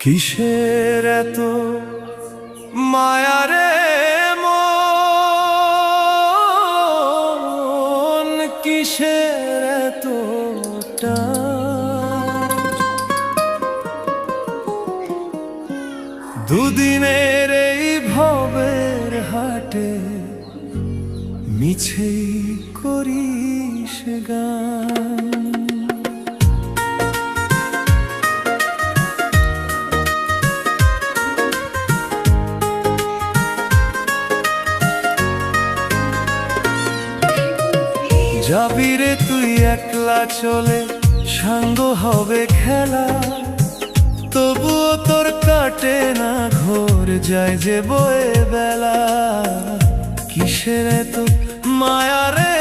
কিসের এত মায়া রে মন, কিসের এত টান? দুদিনের এই ভবের হাটে মিছেই করিস গান। যাবি রে তুই একলা চলে, সাঙ্গ হবে খেলা, তবুও তোর কাটে না ঘোর, যায় যে বয়ে বেলা। কিসের এত মায়া রে